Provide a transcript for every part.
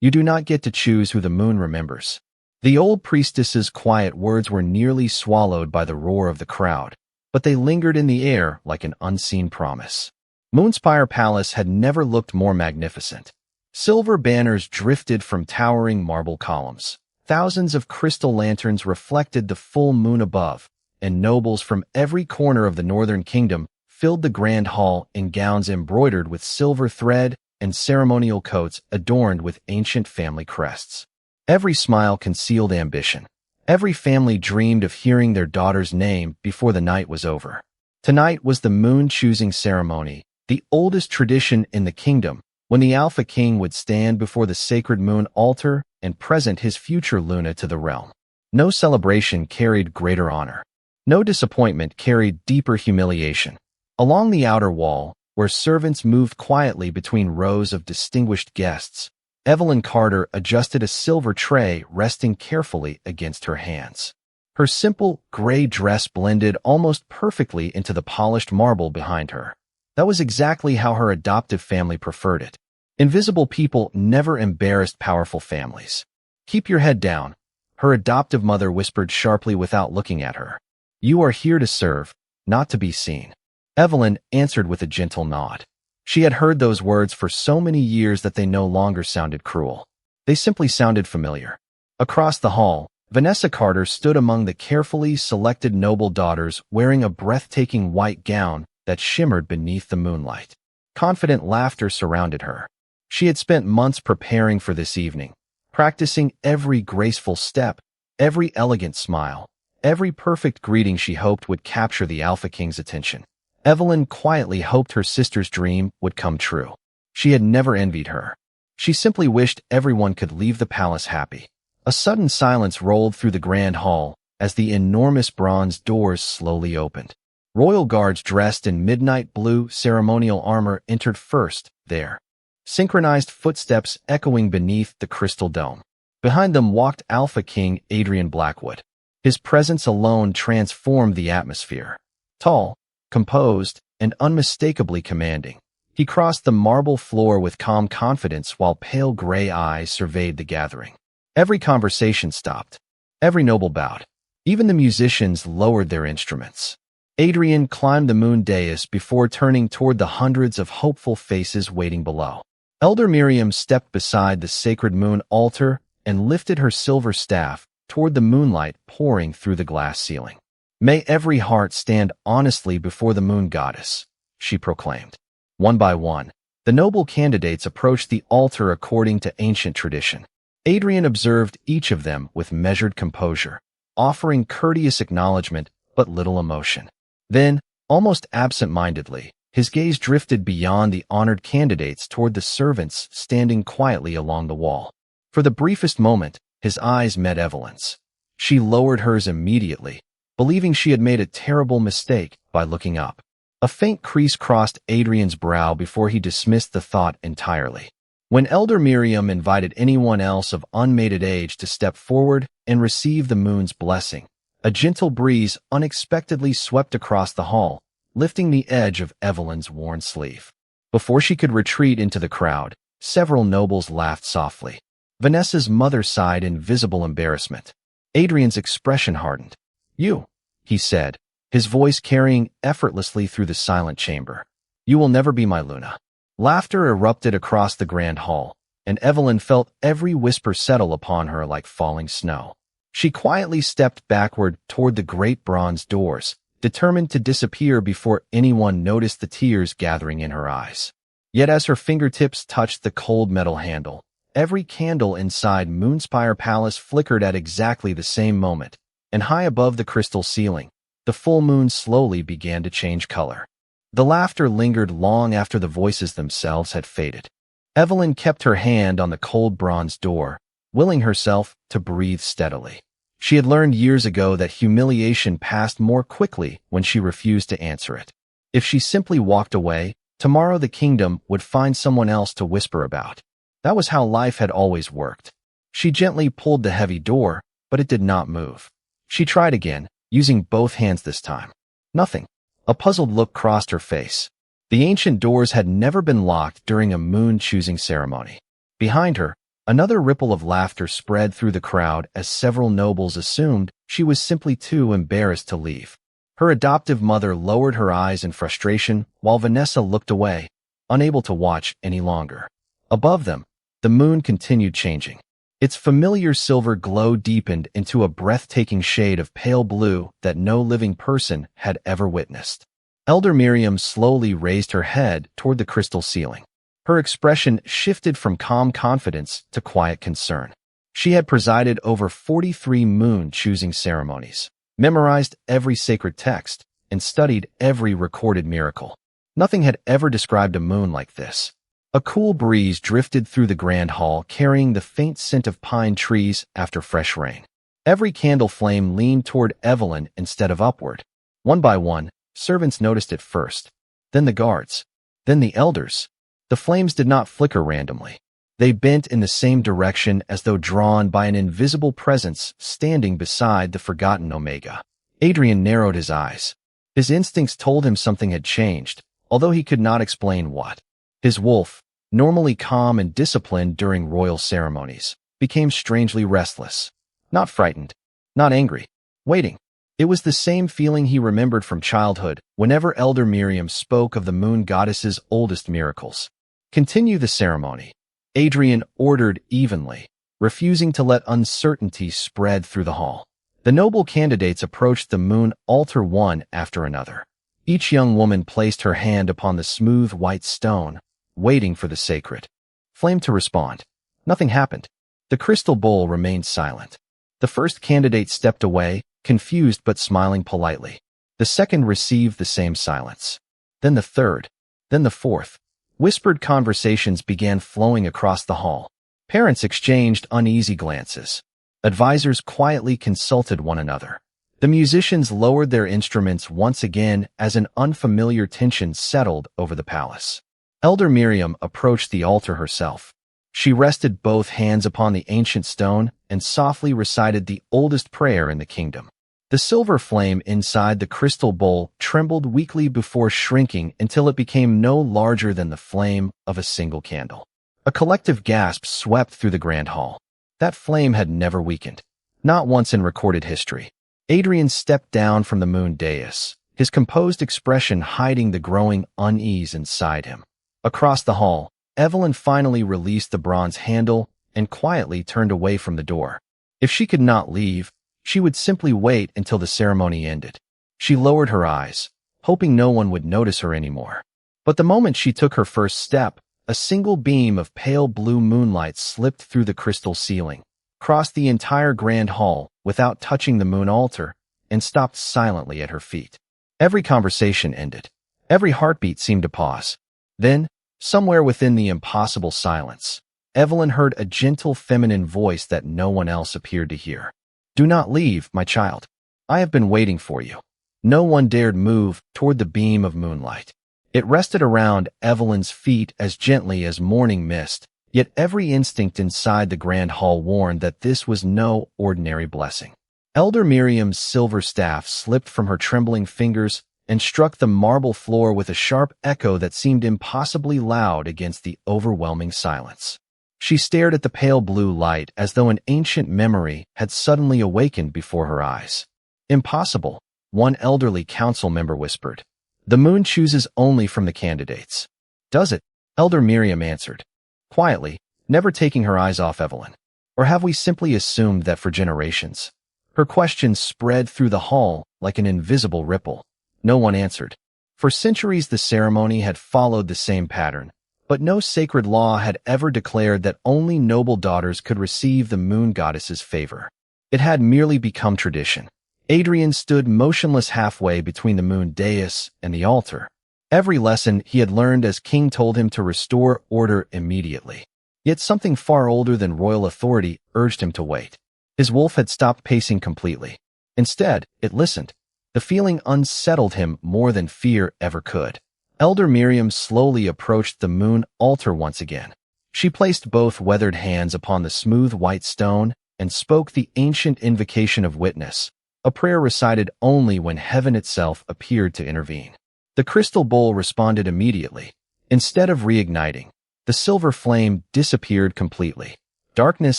You do not get to choose who the moon remembers." The old priestess's quiet words were nearly swallowed by the roar of the crowd, but they lingered in the air like an unseen promise. Moonspire Palace had never looked more magnificent. Silver banners drifted from towering marble columns. Thousands of crystal lanterns reflected the full moon above, and nobles from every corner of the northern kingdom filled the grand hall in gowns embroidered with silver thread and ceremonial coats adorned with ancient family crests. Every smile concealed ambition. Every family dreamed of hearing their daughter's name before the night was over. Tonight was the moon-choosing ceremony, the oldest tradition in the kingdom, when the Alpha King would stand before the sacred moon altar and present his future Luna to the realm. No celebration carried greater honor. No disappointment carried deeper humiliation. Along the outer wall, where servants moved quietly between rows of distinguished guests, Evelyn Carter adjusted a silver tray resting carefully against her hands. Her simple, gray dress blended almost perfectly into the polished marble behind her. That was exactly how her adoptive family preferred it. Invisible people never embarrassed powerful families. "Keep your head down," her adoptive mother whispered sharply without looking at her. "You are here to serve, not to be seen." Evelyn answered with a gentle nod. She had heard those words for so many years that they no longer sounded cruel. They simply sounded familiar. Across the hall, Vanessa Carter stood among the carefully selected noble daughters wearing a breathtaking white gown that shimmered beneath the moonlight. Confident laughter surrounded her. She had spent months preparing for this evening, practicing every graceful step, every elegant smile, every perfect greeting she hoped would capture the Alpha King's attention. Evelyn quietly hoped her sister's dream would come true. She had never envied her. She simply wished everyone could leave the palace happy. A sudden silence rolled through the grand hall as the enormous bronze doors slowly opened. Royal guards dressed in midnight blue ceremonial armor entered first, their synchronized footsteps echoing beneath the crystal dome. Behind them walked Alpha King Adrian Blackwood. His presence alone transformed the atmosphere. Tall, composed, and unmistakably commanding, he crossed the marble floor with calm confidence while pale gray eyes surveyed the gathering. Every conversation stopped. Every noble bowed. Even the musicians lowered their instruments. Adrian climbed the moon dais before turning toward the hundreds of hopeful faces waiting below. Elder Miriam stepped beside the sacred moon altar and lifted her silver staff toward the moonlight pouring through the glass ceiling. "May every heart stand honestly before the moon goddess," she proclaimed. One by one, the noble candidates approached the altar according to ancient tradition. Adrian observed each of them with measured composure, offering courteous acknowledgement but little emotion. Then, almost absent-mindedly, his gaze drifted beyond the honored candidates toward the servants standing quietly along the wall. For the briefest moment, his eyes met Evelyn's. She lowered hers immediately, believing she had made a terrible mistake by looking up. A faint crease crossed Adrian's brow before he dismissed the thought entirely. When Elder Miriam invited anyone else of unmated age to step forward and receive the moon's blessing, a gentle breeze unexpectedly swept across the hall, lifting the edge of Evelyn's worn sleeve. Before she could retreat into the crowd, several nobles laughed softly. Vanessa's mother sighed in visible embarrassment. Adrian's expression hardened. "You," he said, his voice carrying effortlessly through the silent chamber. "You will never be my Luna." Laughter erupted across the grand hall, and Evelyn felt every whisper settle upon her like falling snow. She quietly stepped backward toward the great bronze doors, determined to disappear before anyone noticed the tears gathering in her eyes. Yet as her fingertips touched the cold metal handle, every candle inside Moonspire Palace flickered at exactly the same moment, and high above the crystal ceiling, the full moon slowly began to change color. The laughter lingered long after the voices themselves had faded. Evelyn kept her hand on the cold bronze door, willing herself to breathe steadily. She had learned years ago that humiliation passed more quickly when she refused to answer it. If she simply walked away, tomorrow the kingdom would find someone else to whisper about. That was how life had always worked. She gently pulled the heavy door, but it did not move. She tried again, using both hands this time. Nothing. A puzzled look crossed her face. The ancient doors had never been locked during a moon-choosing ceremony. Behind her, Another ripple of laughter spread through the crowd as several nobles assumed she was simply too embarrassed to leave. Her adoptive mother lowered her eyes in frustration while Vanessa looked away, unable to watch any longer. Above them, the moon continued changing. Its familiar silver glow deepened into a breathtaking shade of pale blue that no living person had ever witnessed. Elder Miriam slowly raised her head toward the crystal ceiling. Her expression shifted from calm confidence to quiet concern. She had presided over 43 moon-choosing ceremonies, memorized every sacred text, and studied every recorded miracle. Nothing had ever described a moon like this. A cool breeze drifted through the grand hall, carrying the faint scent of pine trees after fresh rain. Every candle flame leaned toward Evelyn instead of upward. One by one, servants noticed it first, then the guards, then the elders. The flames did not flicker randomly. They bent in the same direction as though drawn by an invisible presence standing beside the forgotten Omega. Adrian narrowed his eyes. His instincts told him something had changed, although he could not explain what. His wolf, normally calm and disciplined during royal ceremonies, became strangely restless. Not frightened, not angry, waiting. It was the same feeling he remembered from childhood whenever Elder Miriam spoke of the moon goddess's oldest miracles. Continue the ceremony, Adrian ordered evenly, refusing to let uncertainty spread through the hall. The noble candidates approached the moon altar one after another. Each young woman placed her hand upon the smooth white stone, waiting for the sacred flame to respond. Nothing happened. The crystal bowl remained silent. The first candidate stepped away, confused but smiling politely. The second received the same silence. Then the third, then the fourth. Whispered conversations began flowing across the hall. Parents exchanged uneasy glances. Advisors quietly consulted one another. The musicians lowered their instruments once again as an unfamiliar tension settled over the palace. Elder Miriam approached the altar herself. She rested both hands upon the ancient stone and softly recited the oldest prayer in the kingdom. The silver flame inside the crystal bowl trembled weakly before shrinking until it became no larger than the flame of a single candle. A collective gasp swept through the grand hall. That flame had never weakened. Not once in recorded history. Adrian stepped down from the moon dais, his composed expression hiding the growing unease inside him. Across the hall, Evelyn finally released the bronze handle and quietly turned away from the door. If she could not leave, she would simply wait until the ceremony ended. She lowered her eyes, hoping no one would notice her anymore. But the moment she took her first step, a single beam of pale blue moonlight slipped through the crystal ceiling, crossed the entire grand hall without touching the moon altar, and stopped silently at her feet. Every conversation ended. Every heartbeat seemed to pause. Then, somewhere within the impossible silence, Evelyn heard a gentle feminine voice that no one else appeared to hear. "Do not leave, my child. I have been waiting for you." No one dared move toward the beam of moonlight. It rested around Evelyn's feet as gently as morning mist, yet every instinct inside the grand hall warned that this was no ordinary blessing. Elder Miriam's silver staff slipped from her trembling fingers and struck the marble floor with a sharp echo that seemed impossibly loud against the overwhelming silence. She stared at the pale blue light as though an ancient memory had suddenly awakened before her eyes. "Impossible," one elderly council member whispered. "The moon chooses only from the candidates." "Does it?" Elder Miriam answered, quietly, never taking her eyes off Evelyn. "Or have we simply assumed that for generations?" Her question spread through the hall like an invisible ripple. No one answered. For centuries the ceremony had followed the same pattern, but no sacred law had ever declared that only noble daughters could receive the moon goddess's favor. It had merely become tradition. Adrian stood motionless halfway between the moon dais and the altar. Every lesson he had learned as king told him to restore order immediately. Yet something far older than royal authority urged him to wait. His wolf had stopped pacing completely. Instead, it listened. The feeling unsettled him more than fear ever could. Elder Miriam slowly approached the moon altar once again. She placed both weathered hands upon the smooth white stone and spoke the ancient invocation of witness, a prayer recited only when heaven itself appeared to intervene. The crystal bowl responded immediately. Instead of reigniting, the silver flame disappeared completely. Darkness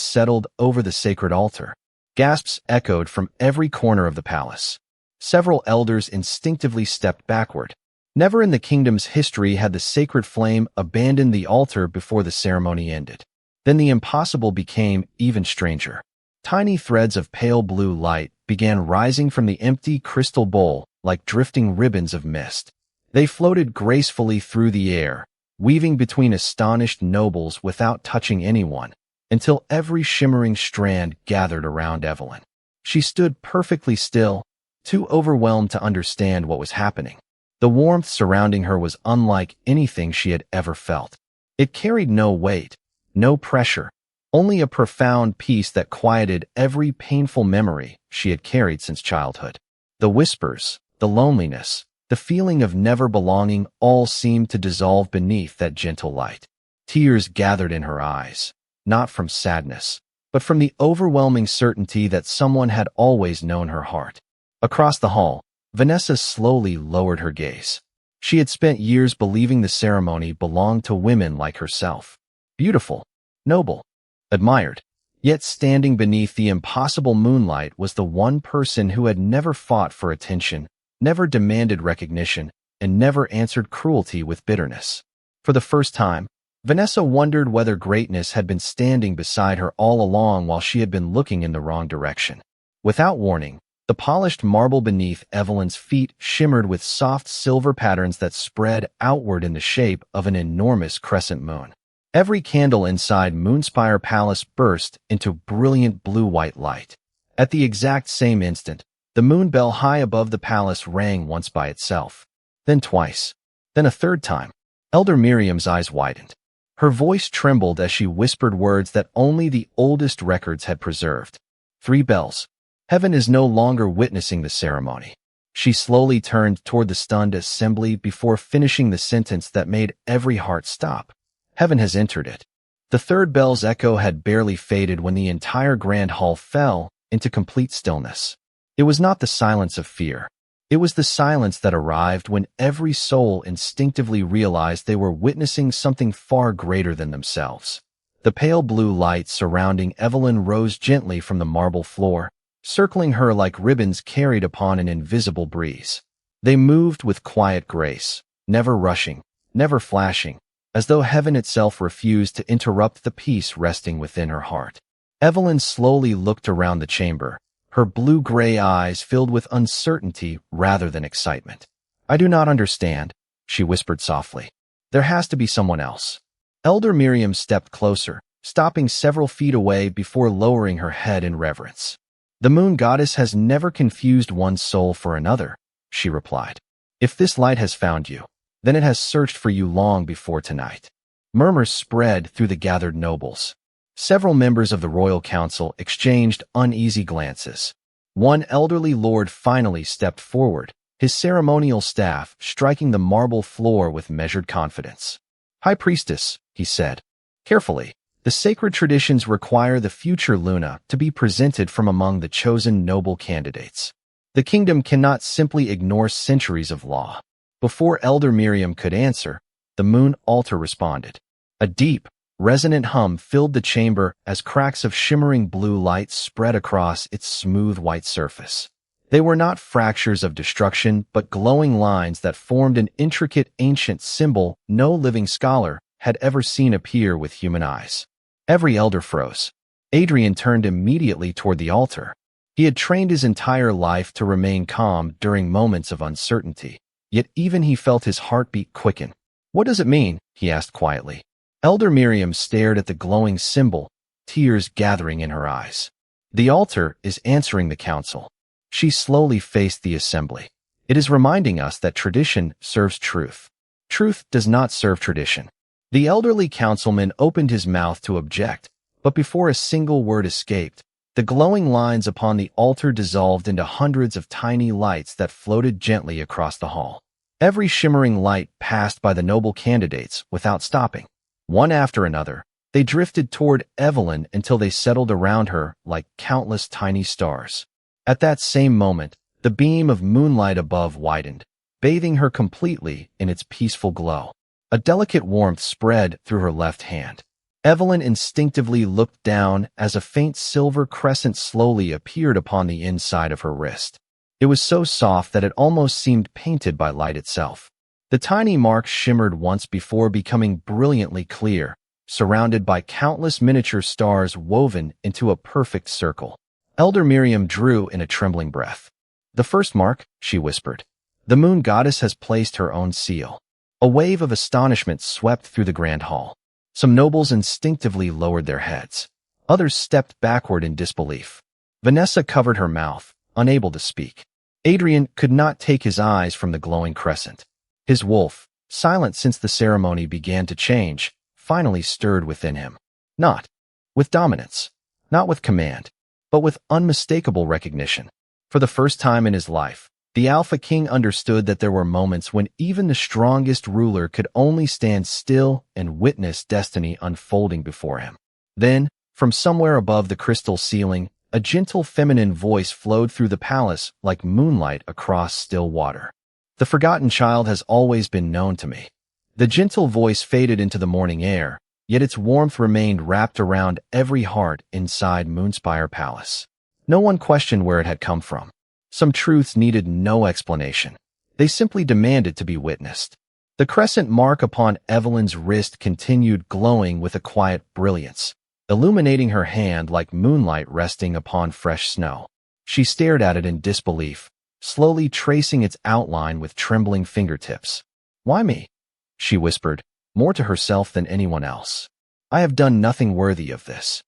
settled over the sacred altar. Gasps echoed from every corner of the palace. Several elders instinctively stepped backward. Never in the kingdom's history had the sacred flame abandoned the altar before the ceremony ended. Then the impossible became even stranger. Tiny threads of pale blue light began rising from the empty crystal bowl like drifting ribbons of mist. They floated gracefully through the air, weaving between astonished nobles without touching anyone, until every shimmering strand gathered around Evelyn. She stood perfectly still, too overwhelmed to understand what was happening. The warmth surrounding her was unlike anything she had ever felt. It carried no weight, no pressure, only a profound peace that quieted every painful memory she had carried since childhood. The whispers, the loneliness, the feeling of never belonging all seemed to dissolve beneath that gentle light. Tears gathered in her eyes, not from sadness, but from the overwhelming certainty that someone had always known her heart. Across the hall, Vanessa slowly lowered her gaze. She had spent years believing the ceremony belonged to women like herself. Beautiful, noble, admired. Yet standing beneath the impossible moonlight was the one person who had never fought for attention, never demanded recognition, and never answered cruelty with bitterness. For the first time, Vanessa wondered whether greatness had been standing beside her all along while she had been looking in the wrong direction. Without warning, the polished marble beneath Evelyn's feet shimmered with soft silver patterns that spread outward in the shape of an enormous crescent moon. Every candle inside Moonspire Palace burst into brilliant blue-white light. At the exact same instant, the moon bell high above the palace rang once by itself, then twice, then a third time. Elder Miriam's eyes widened. Her voice trembled as she whispered words that only the oldest records had preserved. 3 bells. Heaven is no longer witnessing the ceremony. She slowly turned toward the stunned assembly before finishing the sentence that made every heart stop. Heaven has entered it. The third bell's echo had barely faded when the entire grand hall fell into complete stillness. It was not the silence of fear. It was the silence that arrived when every soul instinctively realized they were witnessing something far greater than themselves. The pale blue light surrounding Evelyn rose gently from the marble floor, circling her like ribbons carried upon an invisible breeze. They moved with quiet grace, never rushing, never flashing, as though heaven itself refused to interrupt the peace resting within her heart. Evelyn slowly looked around the chamber, her blue-gray eyes filled with uncertainty rather than excitement. "I do not understand," she whispered softly. "There has to be someone else." Elder Miriam stepped closer, stopping several feet away before lowering her head in reverence. "The moon goddess has never confused one soul for another," she replied. "If this light has found you, then it has searched for you long before tonight." Murmurs spread through the gathered nobles. Several members of the royal council exchanged uneasy glances. One elderly lord finally stepped forward, his ceremonial staff striking the marble floor with measured confidence. "High Priestess," he said, carefully, "the sacred traditions require the future Luna to be presented from among the chosen noble candidates. The kingdom cannot simply ignore centuries of law." Before Elder Miriam could answer, the moon altar responded. A deep, resonant hum filled the chamber as cracks of shimmering blue light spread across its smooth white surface. They were not fractures of destruction, but glowing lines that formed an intricate ancient symbol no living scholar had ever seen appear with human eyes. Every elder froze. Adrian turned immediately toward the altar. He had trained his entire life to remain calm during moments of uncertainty, yet even he felt his heartbeat quicken. "What does it mean?" he asked quietly. Elder Miriam stared at the glowing symbol, tears gathering in her eyes. "The altar is answering the council." She slowly faced the assembly. "It is reminding us that tradition serves truth. Truth does not serve tradition." The elderly councilman opened his mouth to object, but before a single word escaped, the glowing lines upon the altar dissolved into hundreds of tiny lights that floated gently across the hall. Every shimmering light passed by the noble candidates without stopping. One after another, they drifted toward Evelyn until they settled around her like countless tiny stars. At that same moment, the beam of moonlight above widened, bathing her completely in its peaceful glow. A delicate warmth spread through her left hand. Evelyn instinctively looked down as a faint silver crescent slowly appeared upon the inside of her wrist. It was so soft that it almost seemed painted by light itself. The tiny mark shimmered once before becoming brilliantly clear, surrounded by countless miniature stars woven into a perfect circle. Elder Miriam drew in a trembling breath. "The first mark," she whispered. "The moon goddess has placed her own seal." A wave of astonishment swept through the grand hall. Some nobles instinctively lowered their heads. Others stepped backward in disbelief. Vanessa covered her mouth, unable to speak. Adrian could not take his eyes from the glowing crescent. His wolf, silent since the ceremony began to change, finally stirred within him. Not with dominance, not with command, but with unmistakable recognition. For the first time in his life, the Alpha King understood that there were moments when even the strongest ruler could only stand still and witness destiny unfolding before him. Then, from somewhere above the crystal ceiling, a gentle feminine voice flowed through the palace like moonlight across still water. "The forgotten child has always been known to me." The gentle voice faded into the morning air, yet its warmth remained wrapped around every heart inside Moonspire Palace. No one questioned where it had come from. Some truths needed no explanation. They simply demanded to be witnessed. The crescent mark upon Evelyn's wrist continued glowing with a quiet brilliance, illuminating her hand like moonlight resting upon fresh snow. She stared at it in disbelief, slowly tracing its outline with trembling fingertips. "Why me?" she whispered, more to herself than anyone else. "I have done nothing worthy of this."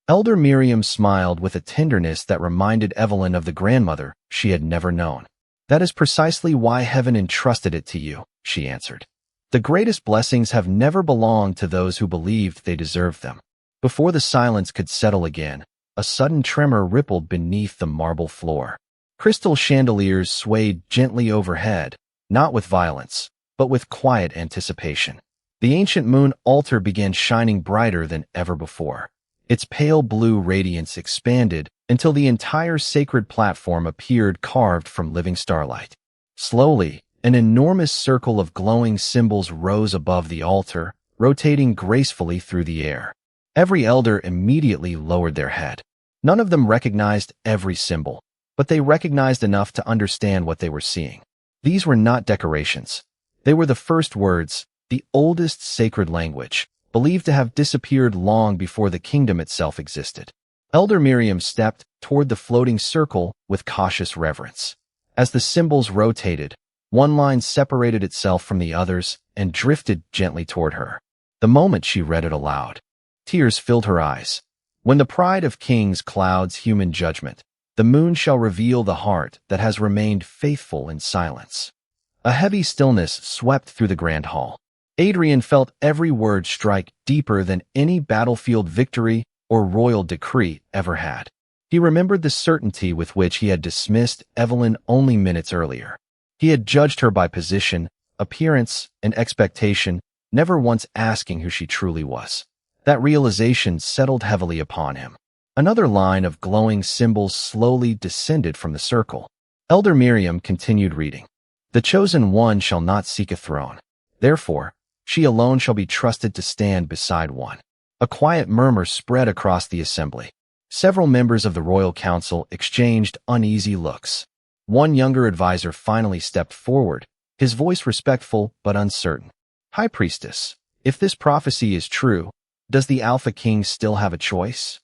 Elder Miriam smiled with a tenderness that reminded Evelyn of the grandmother she had never known. "That is precisely why heaven entrusted it to you," she answered. "The greatest blessings have never belonged to those who believed they deserved them." Before the silence could settle again, a sudden tremor rippled beneath the marble floor. Crystal chandeliers swayed gently overhead, not with violence, but with quiet anticipation. The ancient moon altar began shining brighter than ever before. Its pale blue radiance expanded until the entire sacred platform appeared carved from living starlight. Slowly, an enormous circle of glowing symbols rose above the altar, rotating gracefully through the air. Every elder immediately lowered their head. None of them recognized every symbol, but they recognized enough to understand what they were seeing. These were not decorations. They were the first words, the oldest sacred language, believed to have disappeared long before the kingdom itself existed. Elder Miriam stepped toward the floating circle with cautious reverence. As the symbols rotated, one line separated itself from the others and drifted gently toward her. The moment she read it aloud, tears filled her eyes. "When the pride of kings clouds human judgment, the moon shall reveal the heart that has remained faithful in silence." A heavy stillness swept through the grand hall. Adrian felt every word strike deeper than any battlefield victory or royal decree ever had. He remembered the certainty with which he had dismissed Evelyn only minutes earlier. He had judged her by position, appearance, and expectation, never once asking who she truly was. That realization settled heavily upon him. Another line of glowing symbols slowly descended from the circle. Elder Miriam continued reading. "The chosen one shall not seek a throne. Therefore, she alone shall be trusted to stand beside one." A quiet murmur spread across the assembly. Several members of the royal council exchanged uneasy looks. One younger advisor finally stepped forward, his voice respectful but uncertain. "High Priestess, if this prophecy is true, does the Alpha King still have a choice?"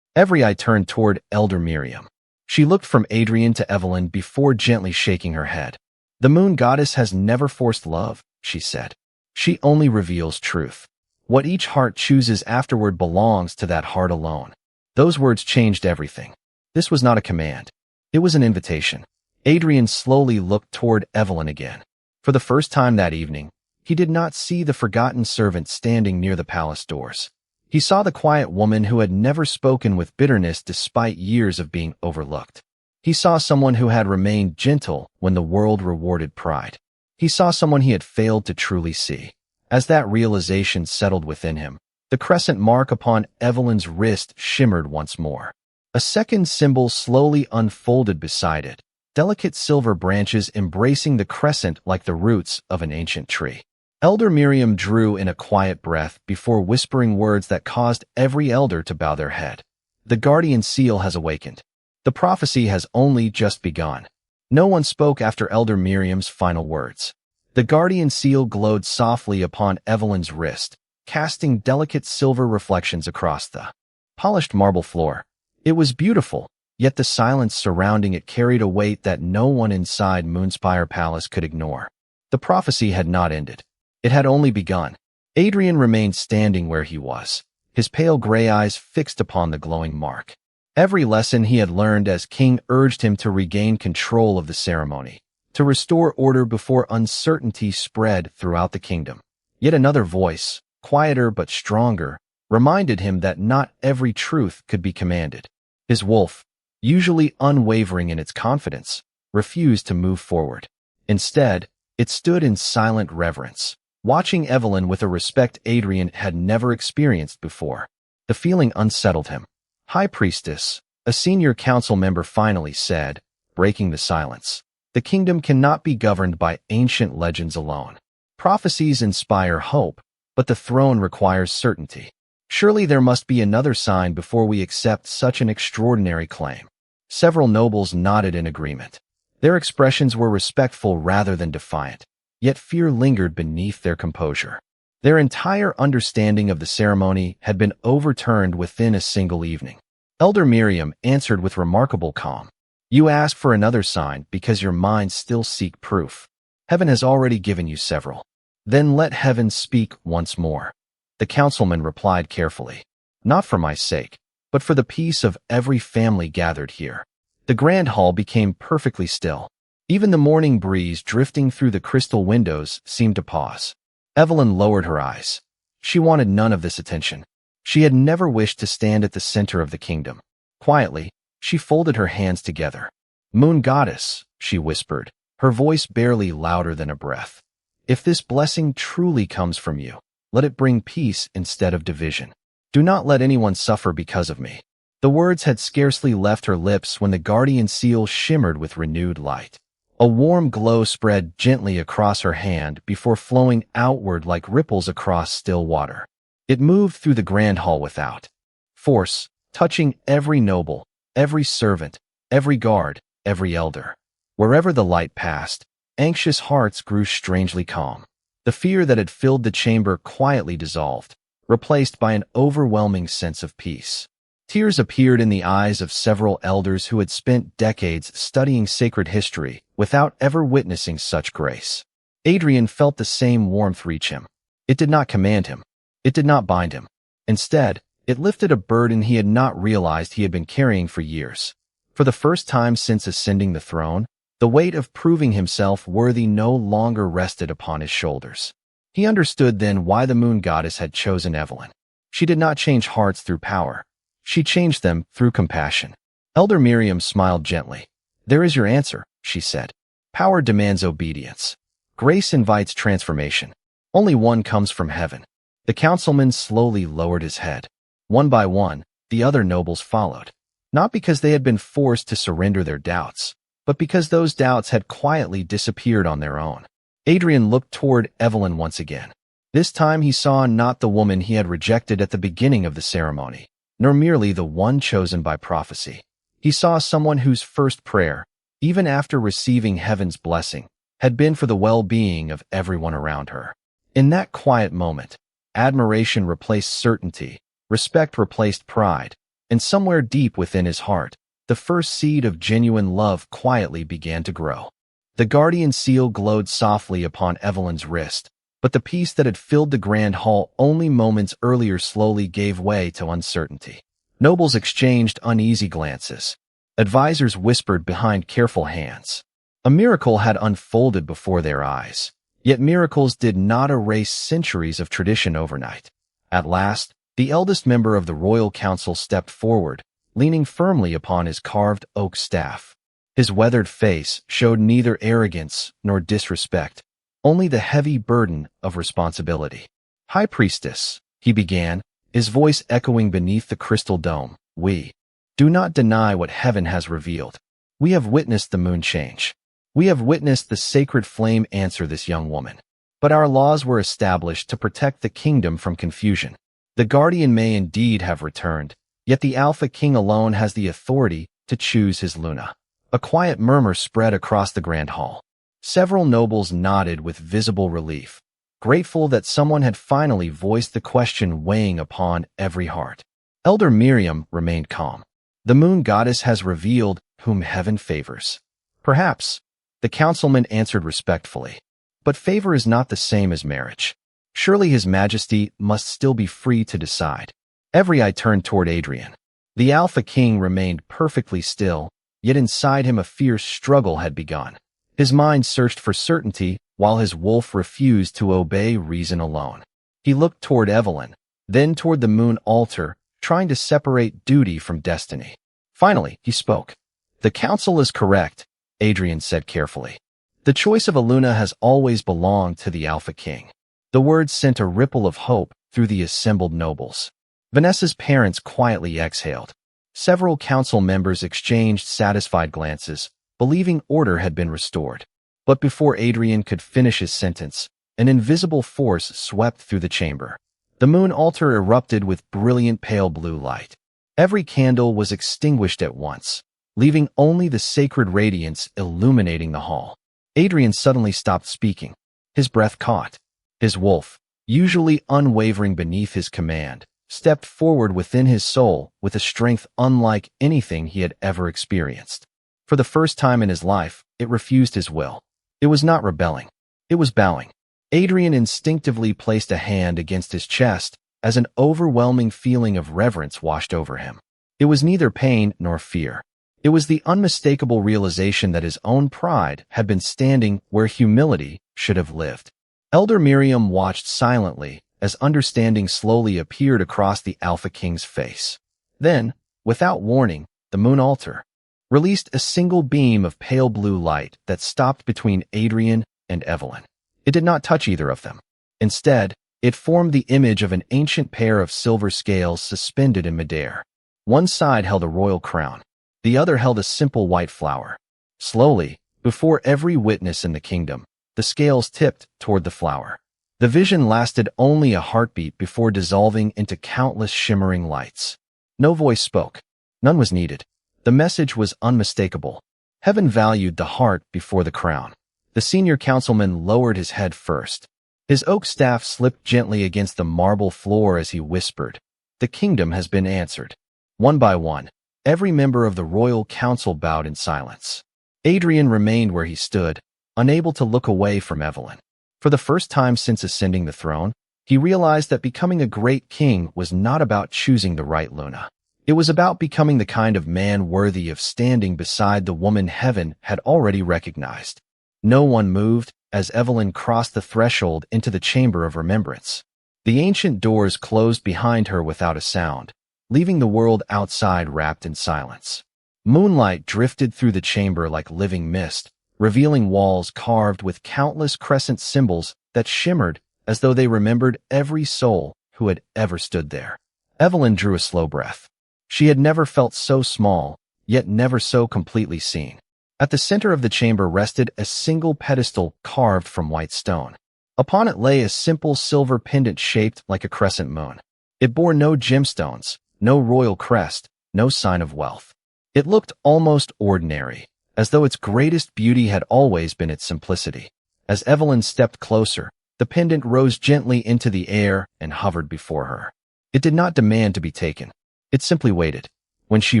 Every eye turned toward Elder Miriam. She looked from Adrian to Evelyn before gently shaking her head. "The moon goddess has never forced love," she said. "She only reveals truth. What each heart chooses afterward belongs to that heart alone." Those words changed everything. This was not a command. It was an invitation. Adrian slowly looked toward Evelyn again. For the first time that evening, he did not see the forgotten servant standing near the palace doors. He saw the quiet woman who had never spoken with bitterness despite years of being overlooked. He saw someone who had remained gentle when the world rewarded pride. He saw someone he had failed to truly see. As that realization settled within him, the crescent mark upon Evelyn's wrist shimmered once more. A second symbol slowly unfolded beside it, delicate silver branches embracing the crescent like the roots of an ancient tree. Elder Miriam drew in a quiet breath before whispering words that caused every elder to bow their head. The guardian seal has awakened. The prophecy has only just begun. No one spoke after Elder Miriam's final words. The guardian seal glowed softly upon Evelyn's wrist, casting delicate silver reflections across the polished marble floor. It was beautiful, yet the silence surrounding it carried a weight that no one inside Moonspire Palace could ignore. The prophecy had not ended. It had only begun. Adrian remained standing where he was, his pale gray eyes fixed upon the glowing mark. Every lesson he had learned as king urged him to regain control of the ceremony, to restore order before uncertainty spread throughout the kingdom. Yet another voice, quieter but stronger, reminded him that not every truth could be commanded. His wolf, usually unwavering in its confidence, refused to move forward. Instead, it stood in silent reverence, watching Evelyn with a respect Adrian had never experienced before. The feeling unsettled him. High Priestess, a senior council member finally said, breaking the silence. The kingdom cannot be governed by ancient legends alone. Prophecies inspire hope, but the throne requires certainty. Surely there must be another sign before we accept such an extraordinary claim. Several nobles nodded in agreement. Their expressions were respectful rather than defiant, yet fear lingered beneath their composure. Their entire understanding of the ceremony had been overturned within a single evening. Elder Miriam answered with remarkable calm. You ask for another sign because your minds still seek proof. Heaven has already given you several. Then let heaven speak once more. The councilman replied carefully. Not for my sake, but for the peace of every family gathered here. The grand hall became perfectly still. Even the morning breeze drifting through the crystal windows seemed to pause. Evelyn lowered her eyes. She wanted none of this attention. She had never wished to stand at the center of the kingdom. Quietly, she folded her hands together. Moon Goddess, she whispered, her voice barely louder than a breath. If this blessing truly comes from you, let it bring peace instead of division. Do not let anyone suffer because of me. The words had scarcely left her lips when the guardian seal shimmered with renewed light. A warm glow spread gently across her hand before flowing outward like ripples across still water. It moved through the grand hall without force, touching every noble, every servant, every guard, every elder. Wherever the light passed, anxious hearts grew strangely calm. The fear that had filled the chamber quietly dissolved, replaced by an overwhelming sense of peace. Tears appeared in the eyes of several elders who had spent decades studying sacred history without ever witnessing such grace. Adrian felt the same warmth reach him. It did not command him. It did not bind him. Instead, it lifted a burden he had not realized he had been carrying for years. For the first time since ascending the throne, the weight of proving himself worthy no longer rested upon his shoulders. He understood then why the moon goddess had chosen Evelyn. She did not change hearts through power. She changed them through compassion. Elder Miriam smiled gently. There is your answer, she said. Power demands obedience. Grace invites transformation. Only one comes from heaven. The councilman slowly lowered his head. One by one, the other nobles followed. Not because they had been forced to surrender their doubts, but because those doubts had quietly disappeared on their own. Adrian looked toward Evelyn once again. This time he saw not the woman he had rejected at the beginning of the ceremony, nor merely the one chosen by prophecy. He saw someone whose first prayer, even after receiving heaven's blessing, had been for the well-being of everyone around her. In that quiet moment, admiration replaced certainty, respect replaced pride, and somewhere deep within his heart, the first seed of genuine love quietly began to grow. The guardian seal glowed softly upon Evelyn's wrist, but the peace that had filled the grand hall only moments earlier slowly gave way to uncertainty. Nobles exchanged uneasy glances. Advisors whispered behind careful hands. A miracle had unfolded before their eyes, yet miracles did not erase centuries of tradition overnight. At last, the eldest member of the royal council stepped forward, leaning firmly upon his carved oak staff. His weathered face showed neither arrogance nor disrespect, only the heavy burden of responsibility. High Priestess, he began, his voice echoing beneath the crystal dome, we do not deny what heaven has revealed. We have witnessed the moon change. We have witnessed the sacred flame answer this young woman. But our laws were established to protect the kingdom from confusion. The guardian may indeed have returned, yet the Alpha King alone has the authority to choose his Luna. A quiet murmur spread across the grand hall. Several nobles nodded with visible relief, grateful that someone had finally voiced the question weighing upon every heart. Elder Miriam remained calm. The moon goddess has revealed whom heaven favors. Perhaps, the councilman answered respectfully. But favor is not the same as marriage. Surely his majesty must still be free to decide. Every eye turned toward Adrian. The Alpha King remained perfectly still, yet inside him a fierce struggle had begun. His mind searched for certainty, while his wolf refused to obey reason alone. He looked toward Evelyn, then toward the moon altar, trying to separate duty from destiny. Finally, he spoke. "The council is correct," Adrian said carefully. "The choice of a Luna has always belonged to the Alpha King." The words sent a ripple of hope through the assembled nobles. Vanessa's parents quietly exhaled. Several council members exchanged satisfied glances, believing order had been restored. But before Adrian could finish his sentence, an invisible force swept through the chamber. The moon altar erupted with brilliant pale blue light. Every candle was extinguished at once, leaving only the sacred radiance illuminating the hall. Adrian suddenly stopped speaking. His breath caught. His wolf, usually unwavering beneath his command, stepped forward within his soul with a strength unlike anything he had ever experienced. For the first time in his life, it refused his will. It was not rebelling. It was bowing. Adrian instinctively placed a hand against his chest as an overwhelming feeling of reverence washed over him. It was neither pain nor fear. It was the unmistakable realization that his own pride had been standing where humility should have lived. Elder Miriam watched silently as understanding slowly appeared across the Alpha King's face. Then, without warning, the moon altar released a single beam of pale blue light that stopped between Adrian and Evelyn. It did not touch either of them. Instead, it formed the image of an ancient pair of silver scales suspended in midair. One side held a royal crown. The other held a simple white flower. Slowly, before every witness in the kingdom, the scales tipped toward the flower. The vision lasted only a heartbeat before dissolving into countless shimmering lights. No voice spoke. None was needed. The message was unmistakable. Heaven valued the heart before the crown. The senior councilman lowered his head first. His oak staff slipped gently against the marble floor as he whispered, "The kingdom has been answered." One by one, every member of the royal council bowed in silence. Adrian remained where he stood, unable to look away from Evelyn. For the first time since ascending the throne, he realized that becoming a great king was not about choosing the right Luna. It was about becoming the kind of man worthy of standing beside the woman heaven had already recognized. No one moved as Evelyn crossed the threshold into the chamber of remembrance. The ancient doors closed behind her without a sound, leaving the world outside wrapped in silence. Moonlight drifted through the chamber like living mist, revealing walls carved with countless crescent symbols that shimmered as though they remembered every soul who had ever stood there. Evelyn drew a slow breath. She had never felt so small, yet never so completely seen. At the center of the chamber rested a single pedestal carved from white stone. Upon it lay a simple silver pendant shaped like a crescent moon. It bore no gemstones, no royal crest, no sign of wealth. It looked almost ordinary, as though its greatest beauty had always been its simplicity. As Evelyn stepped closer, the pendant rose gently into the air and hovered before her. It did not demand to be taken. It simply waited. When she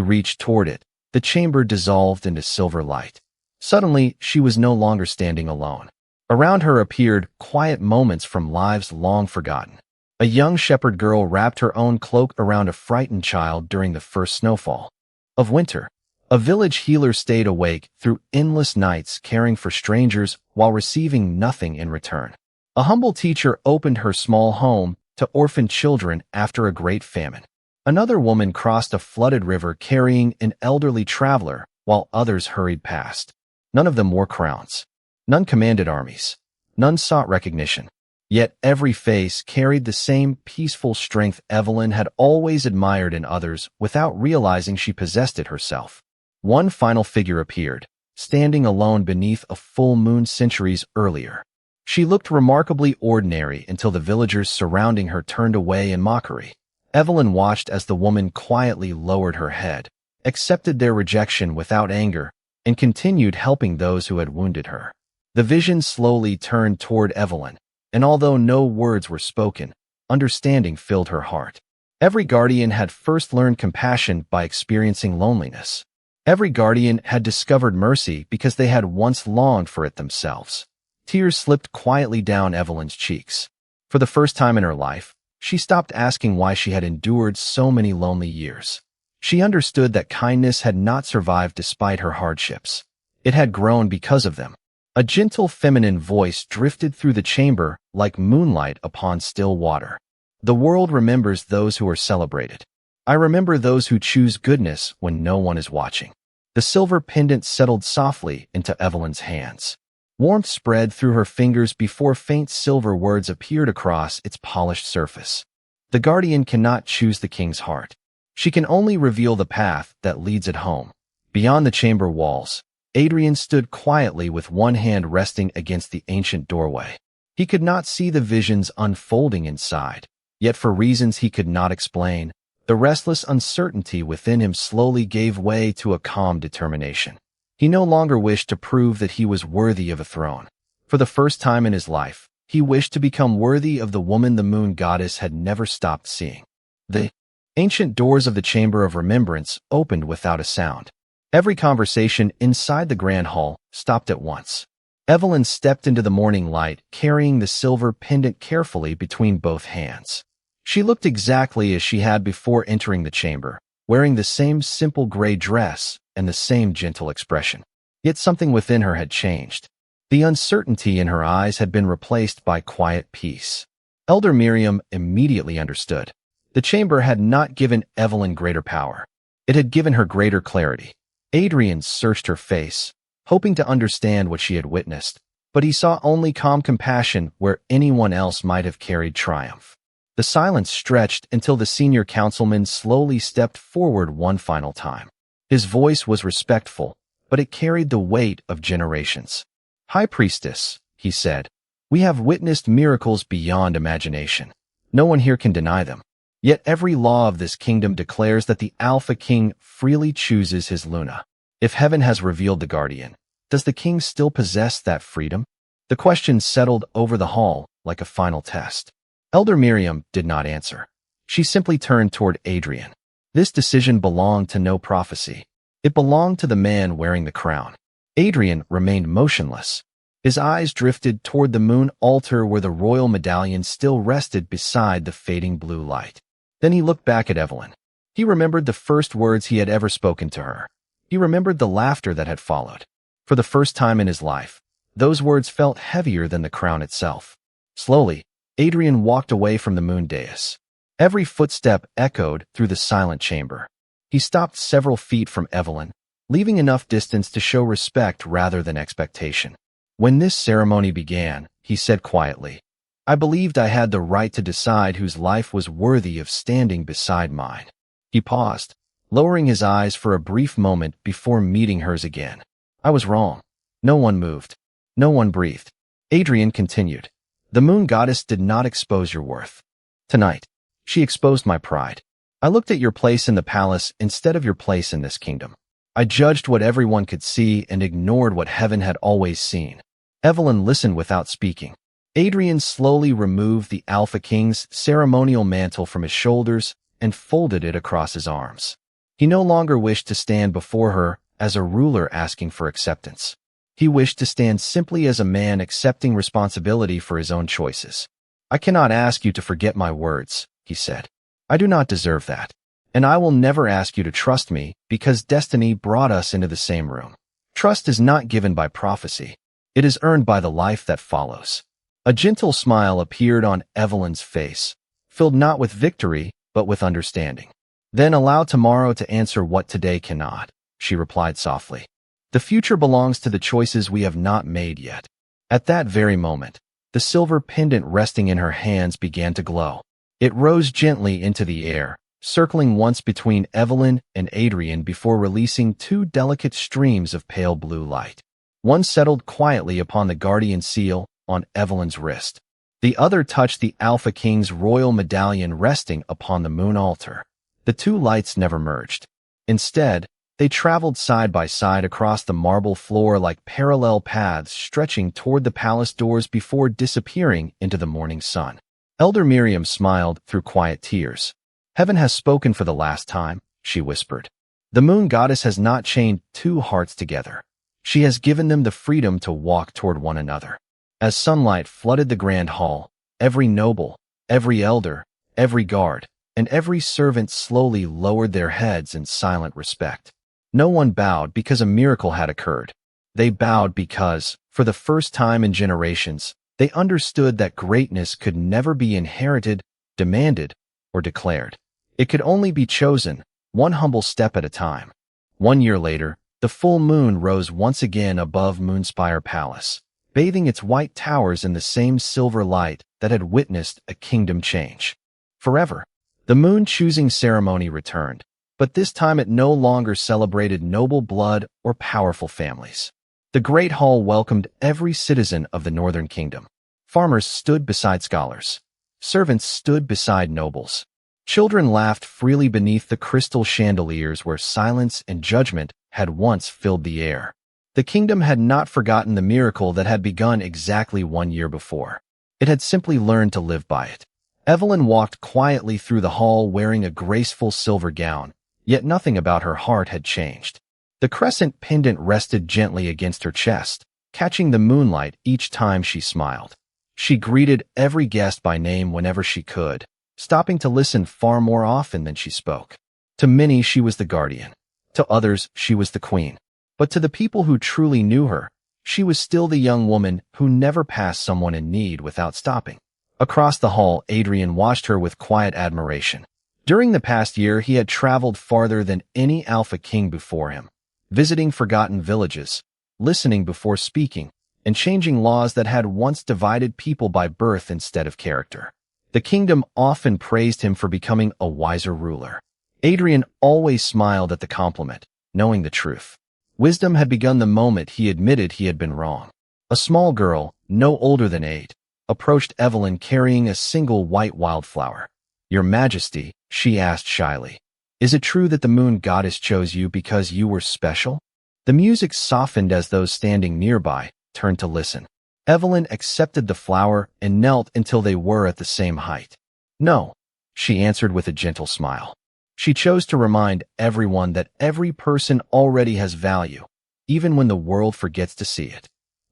reached toward it, the chamber dissolved into silver light. Suddenly, she was no longer standing alone. Around her appeared quiet moments from lives long forgotten. A young shepherd girl wrapped her own cloak around a frightened child during the first snowfall of winter. A village healer stayed awake through endless nights caring for strangers while receiving nothing in return. A humble teacher opened her small home to orphaned children after a great famine. Another woman crossed a flooded river carrying an elderly traveler while others hurried past. None of them wore crowns. None commanded armies. None sought recognition. Yet every face carried the same peaceful strength Evelyn had always admired in others without realizing she possessed it herself. One final figure appeared, standing alone beneath a full moon centuries earlier. She looked remarkably ordinary until the villagers surrounding her turned away in mockery. Evelyn watched as the woman quietly lowered her head, accepted their rejection without anger, and continued helping those who had wounded her. The vision slowly turned toward Evelyn, and although no words were spoken, understanding filled her heart. Every guardian had first learned compassion by experiencing loneliness. Every guardian had discovered mercy because they had once longed for it themselves. Tears slipped quietly down Evelyn's cheeks. For the first time in her life, she stopped asking why she had endured so many lonely years. She understood that kindness had not survived despite her hardships. It had grown because of them. A gentle feminine voice drifted through the chamber like moonlight upon still water. The world remembers those who are celebrated. I remember those who choose goodness when no one is watching. The silver pendant settled softly into Evelyn's hands. Warmth spread through her fingers before faint silver words appeared across its polished surface. The guardian cannot choose the king's heart. She can only reveal the path that leads it home. Beyond the chamber walls, Adrian stood quietly with one hand resting against the ancient doorway. He could not see the visions unfolding inside, yet for reasons he could not explain, the restless uncertainty within him slowly gave way to a calm determination. He no longer wished to prove that he was worthy of a throne. For the first time in his life, he wished to become worthy of the woman the moon goddess had never stopped seeing. The ancient doors of the Chamber of Remembrance opened without a sound. Every conversation inside the grand hall stopped at once. Evelyn stepped into the morning light, carrying the silver pendant carefully between both hands. She looked exactly as she had before entering the chamber, wearing the same simple gray dress and the same gentle expression. Yet something within her had changed. The uncertainty in her eyes had been replaced by quiet peace. Elder Miriam immediately understood. The chamber had not given Evelyn greater power. It had given her greater clarity. Adrian searched her face, hoping to understand what she had witnessed, but he saw only calm compassion where anyone else might have carried triumph. The silence stretched until the senior councilman slowly stepped forward one final time. His voice was respectful, but it carried the weight of generations. "High Priestess," he said, "we have witnessed miracles beyond imagination. No one here can deny them. Yet every law of this kingdom declares that the Alpha King freely chooses his Luna. If heaven has revealed the guardian, does the king still possess that freedom?" The question settled over the hall like a final test. Elder Miriam did not answer. She simply turned toward Adrian. This decision belonged to no prophecy. It belonged to the man wearing the crown. Adrian remained motionless. His eyes drifted toward the moon altar where the royal medallion still rested beside the fading blue light. Then he looked back at Evelyn. He remembered the first words he had ever spoken to her. He remembered the laughter that had followed. For the first time in his life, those words felt heavier than the crown itself. Slowly, Adrian walked away from the moon dais. Every footstep echoed through the silent chamber. He stopped several feet from Evelyn, leaving enough distance to show respect rather than expectation. "When this ceremony began," he said quietly, "I believed I had the right to decide whose life was worthy of standing beside mine." He paused, lowering his eyes for a brief moment before meeting hers again. "I was wrong." No one moved. No one breathed. Adrian continued. "The moon goddess did not expose your worth. Tonight, she exposed my pride. I looked at your place in the palace instead of your place in this kingdom. I judged what everyone could see and ignored what heaven had always seen." Evelyn listened without speaking. Adrian slowly removed the Alpha King's ceremonial mantle from his shoulders and folded it across his arms. He no longer wished to stand before her as a ruler asking for acceptance. He wished to stand simply as a man accepting responsibility for his own choices. "I cannot ask you to forget my words," he said. "I do not deserve that. And I will never ask you to trust me because destiny brought us into the same room. Trust is not given by prophecy. It is earned by the life that follows." A gentle smile appeared on Evelyn's face, filled not with victory, but with understanding. "Then allow tomorrow to answer what today cannot," she replied softly. "The future belongs to the choices we have not made yet." At that very moment, the silver pendant resting in her hands began to glow. It rose gently into the air, circling once between Evelyn and Adrian before releasing two delicate streams of pale blue light. One settled quietly upon the guardian seal, on Evelyn's wrist. The other touched the Alpha King's royal medallion resting upon the moon altar. The two lights never merged. Instead, they traveled side by side across the marble floor like parallel paths stretching toward the palace doors before disappearing into the morning sun. Elder Miriam smiled through quiet tears. "Heaven has spoken for the last time," she whispered. "The moon goddess has not chained two hearts together. She has given them the freedom to walk toward one another." As sunlight flooded the grand hall, every noble, every elder, every guard, and every servant slowly lowered their heads in silent respect. No one bowed because a miracle had occurred. They bowed because, for the first time in generations, they understood that greatness could never be inherited, demanded, or declared. It could only be chosen, one humble step at a time. 1 year later, the full moon rose once again above Moonspire Palace, bathing its white towers in the same silver light that had witnessed a kingdom change. Forever, the moon-choosing ceremony returned, but this time it no longer celebrated noble blood or powerful families. The Great Hall welcomed every citizen of the Northern Kingdom. Farmers stood beside scholars. Servants stood beside nobles. Children laughed freely beneath the crystal chandeliers where silence and judgment had once filled the air. The kingdom had not forgotten the miracle that had begun exactly 1 year before. It had simply learned to live by it. Evelyn walked quietly through the hall wearing a graceful silver gown, yet nothing about her heart had changed. The crescent pendant rested gently against her chest, catching the moonlight each time she smiled. She greeted every guest by name whenever she could, stopping to listen far more often than she spoke. To many, she was the guardian. To others, she was the queen. But to the people who truly knew her, she was still the young woman who never passed someone in need without stopping. Across the hall, Adrian watched her with quiet admiration. During the past year, he had traveled farther than any Alpha King before him, visiting forgotten villages, listening before speaking, and changing laws that had once divided people by birth instead of character. The kingdom often praised him for becoming a wiser ruler. Adrian always smiled at the compliment, knowing the truth. Wisdom had begun the moment he admitted he had been wrong. A small girl, no older than 8, approached Evelyn carrying a single white wildflower. "Your Majesty," she asked shyly, "is it true that the moon goddess chose you because you were special?" The music softened as those standing nearby turned to listen. Evelyn accepted the flower and knelt until they were at the same height. "No," she answered with a gentle smile. She chose to remind everyone that every person already has value, even when the world forgets to see it.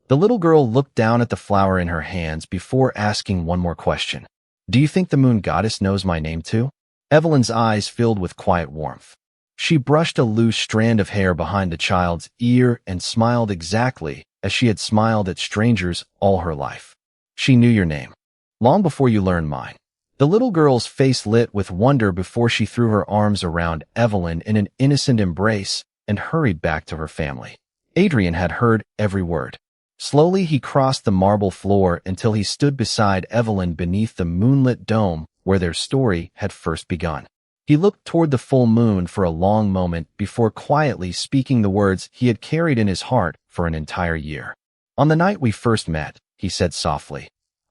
The little girl looked down at the flower in her hands before asking one more question. "Do you think the moon goddess knows my name too?" Evelyn's eyes filled with quiet warmth. She brushed a loose strand of hair behind the child's ear and smiled exactly as she had smiled at strangers all her life. "She knew your name, long before you learned mine." The little girl's face lit with wonder before she threw her arms around Evelyn in an innocent embrace and hurried back to her family. Adrian had heard every word. Slowly, he crossed the marble floor until he stood beside Evelyn beneath the moonlit dome where their story had first begun. He looked toward the full moon for a long moment before quietly speaking the words he had carried in his heart for an entire year. "On the night we first met," he said softly,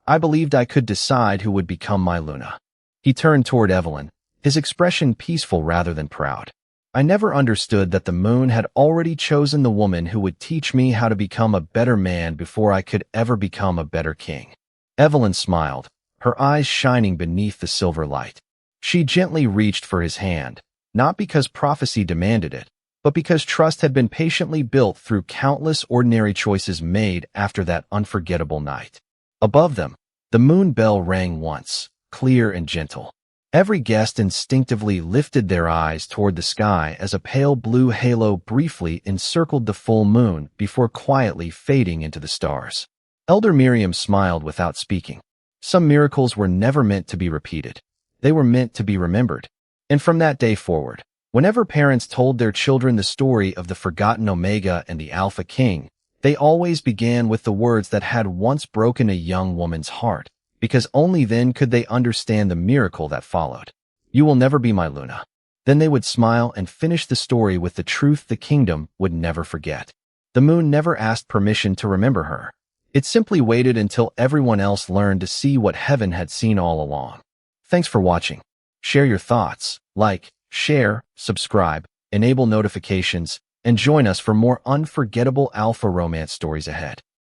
"I believed I could decide who would become my Luna." He turned toward Evelyn, his expression peaceful rather than proud. "I never understood that the moon had already chosen the woman who would teach me how to become a better man before I could ever become a better king." Evelyn smiled, her eyes shining beneath the silver light. She gently reached for his hand, not because prophecy demanded it, but because trust had been patiently built through countless ordinary choices made after that unforgettable night. Above them, the moon bell rang once, clear and gentle. Every guest instinctively lifted their eyes toward the sky as a pale blue halo briefly encircled the full moon before quietly fading into the stars. Elder Miriam smiled without speaking. Some miracles were never meant to be repeated. They were meant to be remembered. And from that day forward, whenever parents told their children the story of the forgotten Omega and the Alpha King, they always began with the words that had once broken a young woman's heart, because only then could they understand the miracle that followed. "You will never be my Luna." Then they would smile and finish the story with the truth the kingdom would never forget. The moon never asked permission to remember her. It simply waited until everyone else learned to see what heaven had seen all along. Thanks for watching. Share your thoughts, like, share, subscribe, enable notifications, and join us for more unforgettable alpha romance stories ahead.